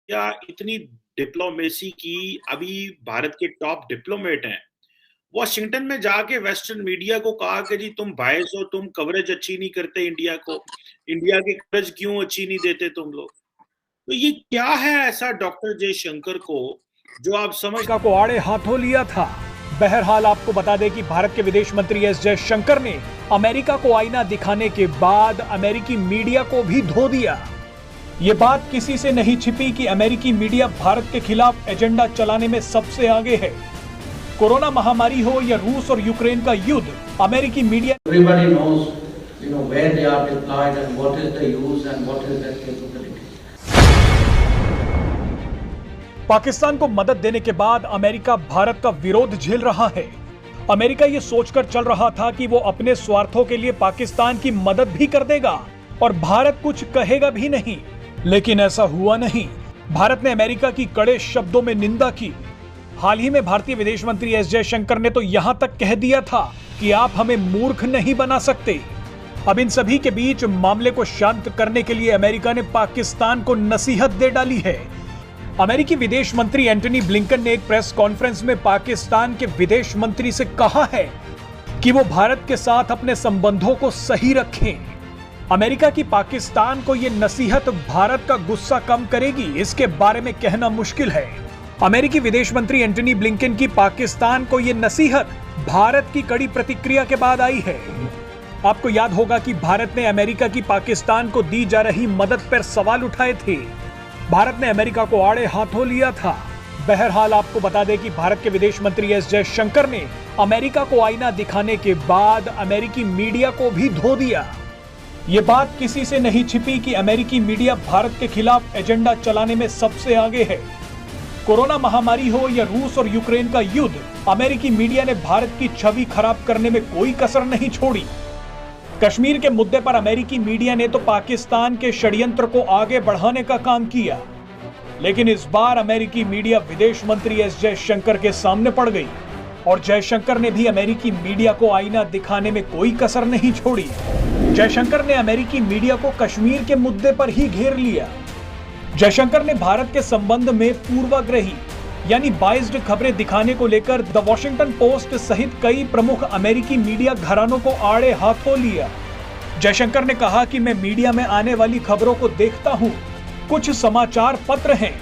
क्या इतनी डिप्लोमेसी की अभी भारत के टॉप डिप्लोमेट हैं, वॉशिंगटन में जाके वेस्टर्न मीडिया को कहा कि जी तुम बायस हो, तुम कवरेज अच्छी नहीं करते इंडिया को, इंडिया की कवरेज क्यों अच्छी नहीं देते तुम लोग। तो ये क्या है ऐसा डॉक्टर जयशंकर को जो आप समझ अमेरिका को आड़े हाथों लिया था। बहरहाल आपको बता दें कि भारत के विदेश मंत्री एस जयशंकर ने अमेरिका को आईना दिखाने के बाद अमेरिकी मीडिया को भी धो दिया। ये बात किसी से नहीं छिपी कि अमेरिकी मीडिया भारत के खिलाफ एजेंडा चलाने में सबसे आगे है। कोरोना महामारी हो या रूस और यूक्रेन का युद्ध, अमेरिकी media Everybody knows, where they are deployed and what is the use and what is their capability. Pakistan को मदद देने के बाद अमेरिका भारत का विरोध झेल रहा है। अमेरिका ये सोचकर चल रहा था कि वो अपने स्वार्थों के लिए पाकिस्तान की मदद भी कर देगा और भारत कुछ कहेगा भी नहीं, लेकिन ऐसा हुआ नहीं। भारत ने अमेरिका की कड़े शब्दों में निंदा की। हाल ही में भारतीय विदेश मंत्री एस जयशंकर ने तो यहां तक कह दिया था कि आप हमें मूर्ख नहीं बना सकते। अब इन सभी के बीच मामले को शांत करने के लिए अमेरिका ने पाकिस्तान को नसीहत दे डाली है। अमेरिकी विदेश मंत्री एंटनी ब्लिंकन ने एक प्रेस कॉन्फ्रेंस में पाकिस्तान के विदेश मंत्री से कहा है कि वो भारत के साथ अपने संबंधों को सही रखें। अमेरिका की पाकिस्तान को यह नसीहत भारत का गुस्सा कम करेगी, इसके बारे में कहना मुश्किल है। अमेरिकी विदेश मंत्री एंटनी ब्लिंकन की पाकिस्तान को यह नसीहत भारत की कड़ी प्रतिक्रिया के बाद आई है। आपको याद होगा कि भारत ने अमेरिका की पाकिस्तान को दी जा रही मदद पर सवाल उठाए थे। भारत ने अमेरिका को आड़े हाथों लिया था। बहरहाल आपको बता दें कि भारत के विदेश मंत्री एस जयशंकर ने अमेरिका को आईना दिखाने के बाद अमेरिकी मीडिया को भी धो दिया। ये बात किसी से नहीं छिपी कि अमेरिकी मीडिया भारत के खिलाफ एजेंडा चलाने में सबसे आगे है। कोरोना महामारी हो या रूस और यूक्रेन का युद्ध, अमेरिकी मीडिया ने भारत की छवि खराब करने में कोई कसर नहीं छोड़ी। कश्मीर के मुद्दे पर अमेरिकी मीडिया ने तो पाकिस्तान के षड्यंत्र को आगे बढ़ाने का काम किया, लेकिन इस बार अमेरिकी मीडिया विदेश मंत्री एस जयशंकर के सामने पड़ गई और जयशंकर ने भी अमेरिकी मीडिया को आईना दिखाने में कोई कसर नहीं छोड़ी। जयशंकर ने अमेरिकी मीडिया को कश्मीर के मुद्दे पर ही घेर लिया। जयशंकर ने भारत के संबंध में पूर्वाग्रही यानी बाइज्ड खबरें दिखाने को लेकर द वॉशिंगटन पोस्ट सहित कई प्रमुख अमेरिकी मीडिया घरानों को आड़े हाथों लिया। जयशंकर ने कहा कि मैं मीडिया में आने वाली खबरों को देखता हूं। कुछ समाचार पत्र हैं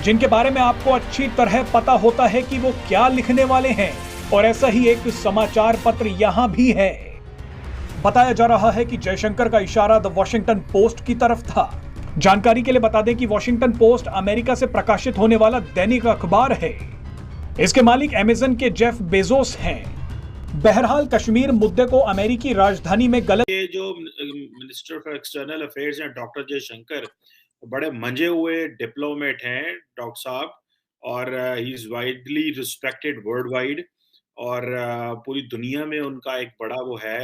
जिनके बारे में आपको अच्छी तरह पता होता है कि वो क्या लिखने वाले हैं, और ऐसा ही एक समाचार पत्र यहां भी है। बताया जा रहा है कि जयशंकर का इशारा द वॉशिंगटन पोस्ट की तरफ था। जानकारी के लिए बता दें कि वॉशिंगटन पोस्ट अमेरिका से प्रकाशित होने वाला दैनिक अखबार है। इसके मालिक अमेज़न के जेफ बेजोस हैं। बहरहाल कश्मीर मुद्दे को अमेरिकी राजधानी में गलत ये जो मिनिस्टर फॉर एक्सटर्नल अफेयर्स हैं डॉक्टर जयशंकर, बड़े मंजे हुए डिप्लोमेट हैं डॉक्टर साहब, और he is widely respected world wide, और पूरी दुनिया में उनका एक बड़ा वो है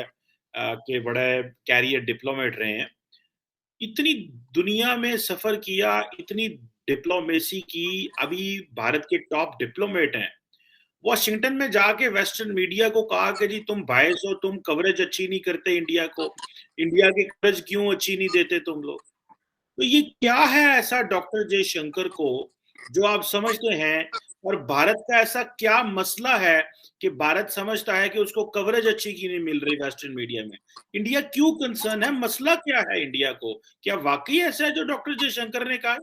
कि बड़े कैरियर डिप्लोमेट रहे हैं। इतनी दुनिया में सफर किया, इतनी डिप्लोमेसी की, अभी भारत के टॉप डिप्लोमेट हैं, वॉशिंगटन में जाके वेस्टर्न मीडिया को कहा कि जी तुम बायस हो, तुम कवरेज अच्छी नहीं करते इंडिया को, इंडिया की कवरेज क्यों अच्छी नहीं देते तुम लोग। तो ये क्या है ऐसा डॉक्टर जयशंकर को जो आप समझते हैं, और भारत का ऐसा क्या मसला है कि भारत समझता है कि उसको कवरेज अच्छी क्यों नहीं मिल रही वेस्टर्न मीडिया में। इंडिया क्यों कंसर्न है, मसला क्या है इंडिया को, क्या वाकई ऐसा है जो डॉक्टर जयशंकर ने कहा?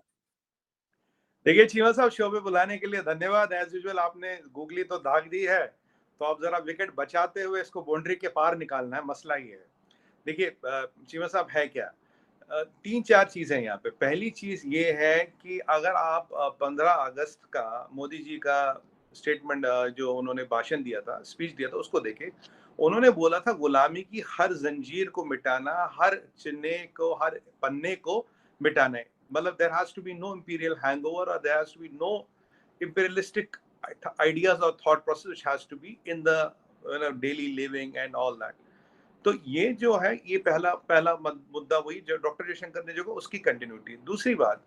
देखिए चीमा साहब, शो पे बुलाने के लिए धन्यवाद। एज यूजुअल आपने गूगली तो दाग दी है, तो आप जरा विकेट बचाते हुए इसको बाउंड्री के पार निकालना है, मसला ये है। देखिए चीमा साहब, है क्या, तीन चार चीजें यहाँ पे। पहली चीज ये है कि अगर आप 15 अगस्त का मोदी जी का स्टेटमेंट, जो उन्होंने भाषण दिया था, स्पीच दिया था, उसको देखे। उन्होंने बोला था गुलामी की हर जंजीर को मिटाना, हर चिन्हे को, हर पन्ने को मिटाना है। मतलब there has to be no imperial hangover, or there has to be no imperialistic ideas or thought process which has to be in the daily living and all that. तो ये जो है, ये पहला मुद्दा वही जो डॉक्टर जयशंकर ने जो उसकी कंटिन्यूटी। दूसरी बात,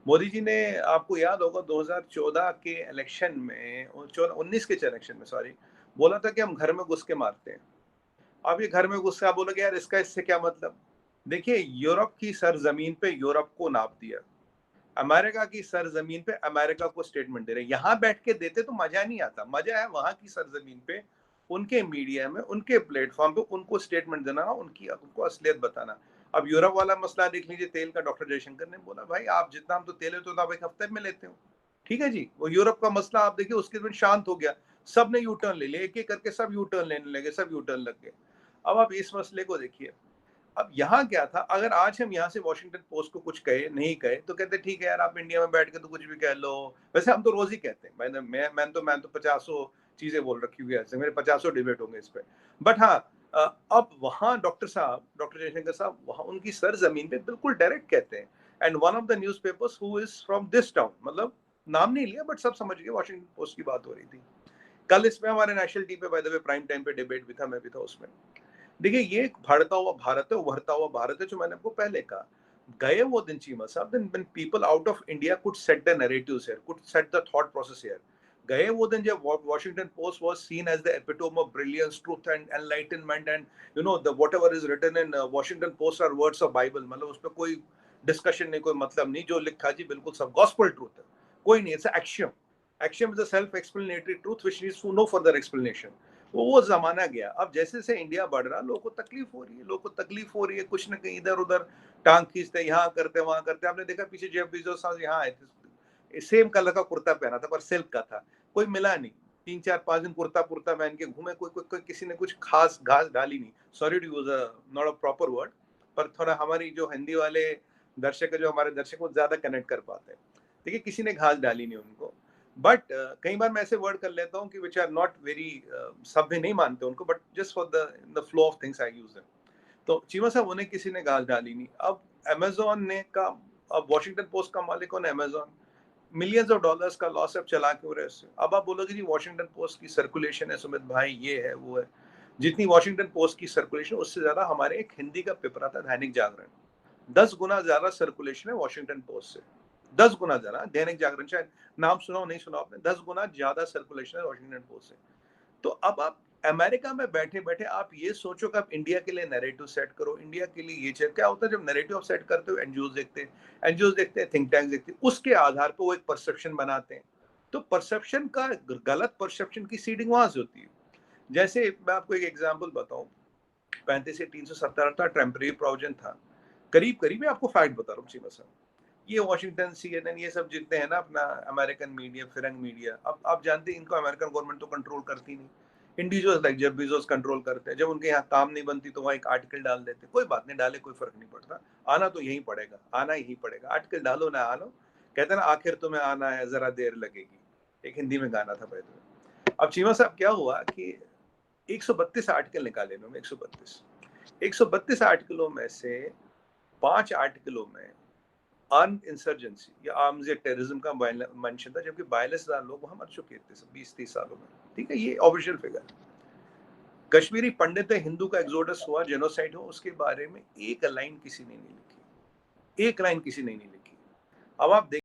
मोदी जी ने, आपको याद होगा 2014 के इलेक्शन में, 19 के इलेक्शन में सॉरी, बोला था कि हम घर में घुस के मारते हैं। अब ये घर में घुस के, आप बोलोगे यार इसका इससे क्या मतलब। देखिए, यूरोप की सरजमीन पे यूरोप को नाप दिया, अमेरिका की सरजमीन पे अमेरिका को स्टेटमेंट दे रहे हैं। यहाँ बैठ के देते तो मजा नहीं आता, मजा है वहां की सरजमीन पे उनके मीडिया में, उनके प्लेटफॉर्म पे उनको स्टेटमेंट देना, उनको असलियत बताना। अब यूरोप वाला मसला देख लीजिए, तेल का। डॉक्टर जयशंकर ने बोला भाई आप जितना हम तो तेल लेते हो तो आप एक हफ्ते में लेते हो, ठीक है जी। वो यूरोप का मसला आप देखिए उसके बाद शांत हो गया, सब ने यू टर्न ले लिया, एक एक करके सब यू टर्न लेने लगे, सब यू टर्न लग गए। अब आप इस मसले को देखिए, अब यहाँ क्या था, अगर आज हम यहाँ से वॉशिंगटन पोस्ट को कुछ कहे नहीं कहे तो कहते ठीक है यार आप इंडिया में बैठ के तो कुछ भी कह लो। वैसे हम तो रोज ही कहते हैं, मैं तो 50 चीजें बोल रखी हुई है, मेरे 50 डिबेट होंगे इस पे। बट हाँ, अब वहाँ डॉक्टर जयशंकर साहब वहाँ उनकी सरजमीन पे बिल्कुल डायरेक्ट कहते हैं। And one of the news papers who is from this town, मतलब नाम नहीं लिया बट सब समझ गए वॉशिंगटन पोस्ट की बात हो रही थी। कल इसमें हमारे नेशनल टीवी पे by the way prime time पे डिबेट भी था, मैं भी था उसमें। देखिए ये भाड़ता हुआ भारत है, उभरता हुआ भारत है, जो मैंने आपको पहले कहा। गए वो दिन चीमा साहब, when people out of India could set the narratives here, could set the thought process here. गए वो दिन जब Washington Post was seen as the epitome of brilliance, truth and enlightenment, and the whatever is written in Washington Post are words of Bible, मतलब उसपे कोई discussion नहीं, कोई मतलब नहीं, जो लिखा जी बिल्कुल सब गॉस्पेल ट्रूथ है, कोई नहीं, it's action. Action is a self explanatory truth which needs no further explanation. वो जमाना गया। अब जैसे जैसे इंडिया बढ़ रहा, लोगों को तकलीफ हो रही है, कुछ ना कहीं इधर उधर टांग खींचते, यहाँ करते वहां करते। आपने देखा पीछे जेफ बेजोस यहाँ आए थे, सेम कलर का कुर्ता पहना था पर सिल्क का था, कोई मिला नहीं, 3-4-5 दिन कुर्ता पहन के घूमे, कोई किसी ने कुछ खास घास डाली नहीं। Sorry to use not a proper word, पर थोड़ा हमारी जो हिंदी वाले दर्शक है, जो हमारे दर्शक वो ज्यादा कनेक्ट कर पाते हैं। देखिए किसी ने घास डाली नहीं उनको। बट कई बार मैं ऐसे वर्ड कर लेता हूँ कि विच आर नॉट वेरी, सब भी नहीं मानते उनको, but just for the flow of things I use them. तो चीमा साहब उन्हें किसी ने घास डाली नहीं। अब अमेजोन ने का, अब वॉशिंगटन पोस्ट का मालिक कौन है? अमेजोन। मिलियंस ऑफ डॉलर्स का लॉस अब चला के हो रहे हैं। अब आप बोलोगे जी वॉशिंगटन पोस्ट की सर्कुलेशन है सुमित भाई, ये है वो है। जितनी वॉशिंगटन पोस्ट की सर्कुलेशन, उससे ज्यादा हमारे एक हिंदी का पेपर आता है दैनिक जागरण, 10 गुना ज्यादा सर्कुलेशन है वॉशिंगटन पोस्ट से, 10 गुना ज्यादा। दैनिक जागरण शायद नाम सुना नहीं सुना आपने, 10 गुना ज्यादा सर्कुलेशन है वॉशिंगटन पोस्ट से। तो अब आप अमेरिका में बैठे बैठे आप ये सोचो कि आप इंडिया के लिए नैरेटिव सेट करो, इंडिया के लिए ये चेक। क्या होता है जब नैरेटिव सेट करते हो, एनजीओ देखते हैं, थिंक टैंक देखते हैं, उसके आधार पर वो एक परसेप्शन बनाते हैं। तो परसेप्शन का, गलत परसेप्शन की सीडिंग वहां से होती है। जैसे मैं आपको एक एग्जाम्पल बताऊं, 35 से 370 था, टेम्परेरी प्रोविजन था, करीब करीब। मैं आपको फैक्ट बता रहा हूँ चीमा साहब, ये वॉशिंगटन, CNN, ये सब जितने हैं ना अपना अमेरिकन मीडिया, फिरंग मीडिया, अब आप जानते हैं इनको अमेरिकन गवर्नमेंट तो कंट्रोल करती नहीं, individuals like Jeff Bezos control करते हैं। जब उनके यहाँ काम नहीं बनती तो वहाँ एक आर्टिकल डाल देते, कोई बात नहीं, डाले कोई फर्क नहीं पड़ता, आना तो यही पड़ेगा, आना ही पड़ेगा, आर्टिकल डालो ना आलो। कहते ना आखिर तुम्हें आना है, जरा देर लगेगी, एक हिंदी में गाना था पहले। अब चीमा साहब क्या हुआ कि 132 आर्टिकल निकाले इन्होंने, 132 आर्टिकलों में से 5 आर्टिकलों में आर्म इंसर्जेंसी या आर्म्स या टेररिज्म का मेंशन था, जबकि 42,000 लोग वहां मर चुके थे 20-30 सालों में, ठीक है, ये ऑफिशियल फिगर। कश्मीरी पंडित हिंदू का एक्सोडस हुआ, जेनोसाइड हुआ, उसके बारे में एक लाइन किसी ने नहीं लिखी, एक लाइन किसी ने नहीं लिखी। अब आप